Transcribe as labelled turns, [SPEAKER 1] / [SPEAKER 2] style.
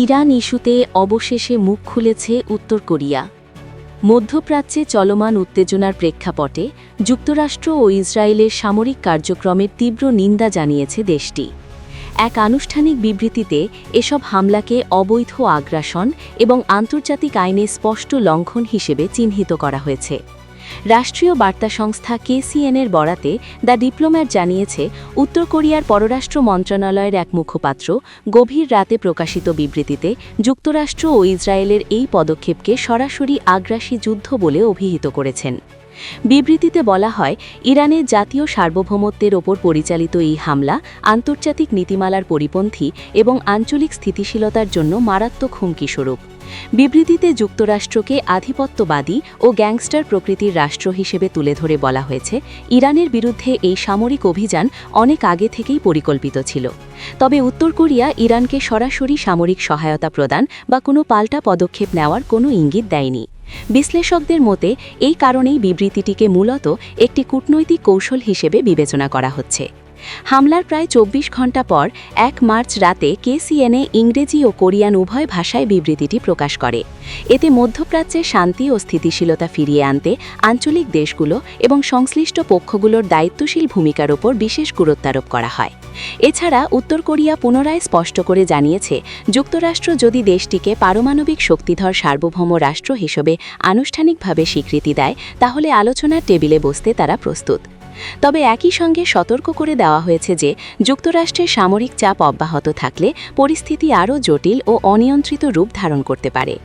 [SPEAKER 1] Iran ইস্যুতে অবশেষে মুখ খুলেছে উত্তর কোরিয়া। মধ্যপ্রাচ্যে চলমান উত্তেজনার প্রেক্ষাপটে যুক্তরাষ্ট্র ও ইসরায়েলের সামরিক কার্যক্রমের তীব্র নিন্দা জানিয়েছে দেশটি। এক আনুষ্ঠানিক বিবৃতিতে এসব হামলাকে অবৈধ আগ্রাসন এবং আন্তর্জাতিক আইনে স্পষ্ট লঙ্ঘন হিসেবে চিহ্নিত করা হয়েছে। রাষ্ট্রীয় বার্তা সংস্থা KCNA-এর বরাতে দ্য ডিপ্লোম্যাট জানিয়েছে, উত্তর কোরিয়ার পররাষ্ট্র মন্ত্রণালয়ের এক মুখপাত্র গভীর রাতে প্রকাশিত বিবৃতিতে যুক্তরাষ্ট্র ও ইসরায়েলের এই পদক্ষেপকে সরাসরি আগ্রাসী যুদ্ধ বলে অভিহিত করেছেন। বিবৃতিতে বলা হয়, ইরানের জাতীয় সার্বভৌমত্বের ওপর পরিচালিত এই হামলা আন্তর্জাতিক নীতিমালার পরিপন্থী এবং আঞ্চলিক স্থিতিশীলতার জন্য মারাত্মক হুমকিস্বরূপ। বিবৃতিতে যুক্তরাষ্ট্রকে আধিপত্যবাদী ও গ্যাংস্টার প্রকৃতির রাষ্ট্র হিসেবে তুলে ধরে বলা হয়েছে, ইরানের বিরুদ্ধে এই সামরিক অভিযান অনেক আগে থেকেই পরিকল্পিত ছিল। তবে উত্তর কোরিয়া ইরানকে সরাসরি সামরিক সহায়তা প্রদান বা কোনো পাল্টা পদক্ষেপ নেওয়ার কোনো ইঙ্গিত দেয়নি। বিশ্লেষকদের মতে এই কারণেই বিবৃতিটিকে মূলত একটি কূটনৈতিক কৌশল হিসেবে বিবেচনা করা হচ্ছে। হামলার প্রায় ২৪ ঘণ্টা পর ১ মার্চ রাতে KCNA ইংরেজি ও কোরিয়ান উভয় ভাষায় বিবৃতিটি প্রকাশ করে। এতে মধ্যপ্রাচ্যে শান্তি ও স্থিতিশীলতা ফিরিয়ে আনতে আঞ্চলিক দেশগুলো এবং সংশ্লিষ্ট পক্ষগুলোর দায়িত্বশীল ভূমিকার ওপর বিশেষ গুরুত্বারোপ করা হয়। এছাড়া উত্তর কোরিয়া পুনরায় স্পষ্ট করে জানিয়েছে, যুক্তরাষ্ট্র যদি দেশটিকে পারমাণবিক শক্তিধর সার্বভৌম রাষ্ট্র হিসেবে আনুষ্ঠানিকভাবে স্বীকৃতি দেয়, তাহলে আলোচনার টেবিলে বসতে তারা প্রস্তুত। তবে একই সঙ্গে সতর্ক করে দেওয়া হয়েছে যে যুক্তরাষ্ট্রের সামরিক চাপ অব্যাহত থাকলে পরিস্থিতি আরও জটিল ও অনিয়ন্ত্রিত রূপ ধারণ করতে পারে।